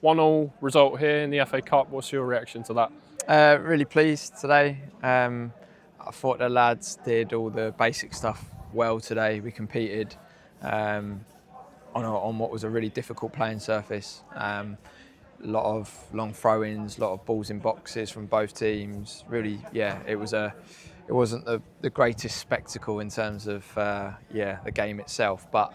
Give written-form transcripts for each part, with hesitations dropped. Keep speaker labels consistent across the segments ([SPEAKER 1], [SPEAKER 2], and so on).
[SPEAKER 1] 1-1 result here in the FA Cup. What's your reaction to that?
[SPEAKER 2] Really pleased today. I thought the lads did all the basic stuff well today. We competed on what was a really difficult playing surface. A lot of long throw-ins, a lot of balls in boxes from both teams. Really, it wasn't the greatest spectacle in terms of the game itself. But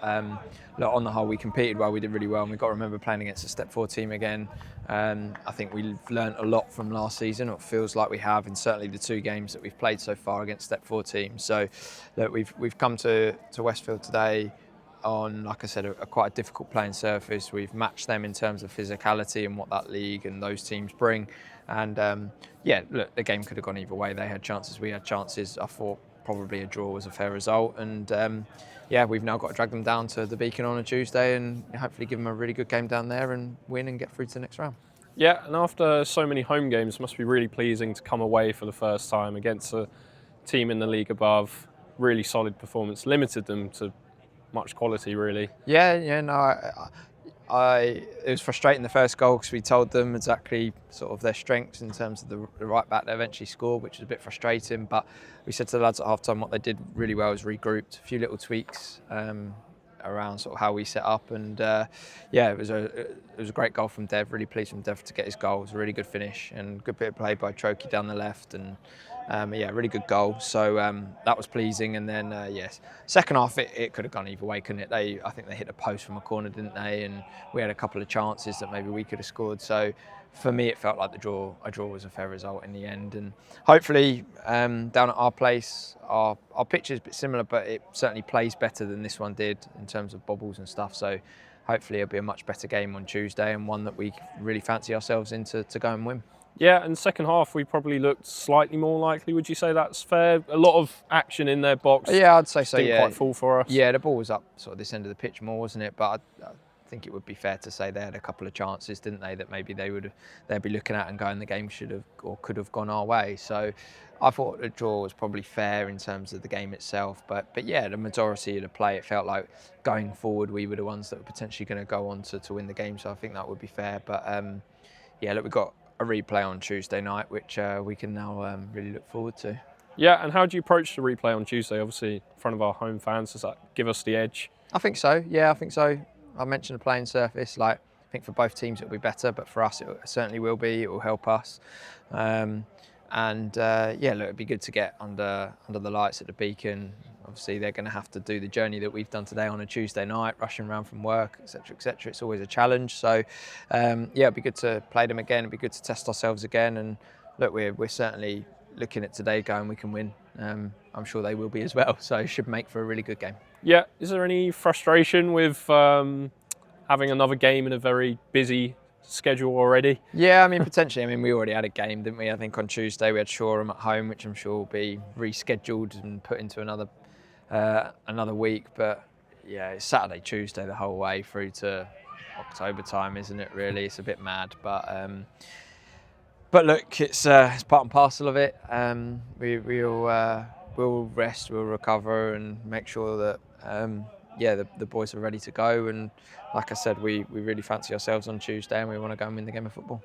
[SPEAKER 2] look, on the whole, we competed well. We did really well, and we've got to remember playing against a Step 4 team again. I think we've learnt a lot from last season. It feels like we have, and certainly the 2 games that we've played so far against Step 4 teams. So look, we've come to Westfield today on, like I said, a quite a difficult playing surface. We've matched them in terms of physicality and what that league and those teams bring. And look, the game could have gone either way. They had chances, we had chances. I thought probably a draw was a fair result. And we've now got to drag them down to the Beacon on a Tuesday and hopefully give them a really good game down there and win and get through to the next round.
[SPEAKER 1] Yeah, and after so many home games, it must be really pleasing to come away for the first time against a team in the league above. Really solid performance, limited them to much quality, really.
[SPEAKER 2] It was frustrating the first goal because we told them exactly sort of their strengths in terms of the right back they eventually scored, which was a bit frustrating. But we said to the lads at half time what they did really well was regrouped, a few little tweaks around sort of how we set up, and it was a great goal from Dev. Really pleased from Dev to get his goal. It was a really good finish and good bit of play by Trokey down the left, and really good goal. So that was pleasing. And then second half it could have gone either way, couldn't it? I think they hit a post from a corner, didn't they? And we had a couple of chances that maybe we could have scored. So for me, it felt like a draw was a fair result in the end. And hopefully down at our place, our pitch is a bit similar, but it certainly plays better than this one did in terms of bobbles and stuff. So hopefully it'll be a much better game on Tuesday, and one that we really fancy ourselves in to go and win.
[SPEAKER 1] Yeah, and second half we probably looked slightly more likely. Would you say that's fair? A lot of action in their box.
[SPEAKER 2] Yeah, I'd say so.
[SPEAKER 1] Didn't quite fall for us.
[SPEAKER 2] Yeah, the ball was up sort of this end of the pitch more, wasn't it? But I think it would be fair to say they had a couple of chances, didn't they? That maybe they'd be looking at and going, the game should have or could have gone our way. So I thought the draw was probably fair in terms of the game itself. But yeah, the majority of the play, it felt like going forward we were the ones that were potentially going to go on to win the game. So I think that would be fair. But look, we've got a replay on Tuesday night, which we can now really look forward to.
[SPEAKER 1] Yeah, and how do you approach the replay on Tuesday? Obviously, in front of our home fans, does that give us the edge?
[SPEAKER 2] I think so. Yeah, I think so. I mentioned the playing surface. I think for both teams it'll be better, but for us it certainly will be. It will help us. Look, it'd be good to get under the lights at the Beacon. Obviously, they're going to have to do the journey that we've done today on a Tuesday night, rushing around from work, etc., etc. It's always a challenge. So, it'd be good to play them again. It'd be good to test ourselves again. And look, we're certainly looking at today going, we can win. I'm sure they will be as well. So it should make for a really good game.
[SPEAKER 1] Yeah. Is there any frustration with having another game in a very busy schedule already?
[SPEAKER 2] Yeah, potentially. We already had a game, didn't we? I think on Tuesday we had Shoreham at home, which I'm sure will be rescheduled and put into another week. But yeah, it's Saturday, Tuesday the whole way through to October time, isn't it? Really, it's a bit mad. But look, it's part and parcel of it. We'll rest, we'll recover, and make sure that the boys are ready to go. And like I said, we really fancy ourselves on Tuesday, and we want to go and win the game of football.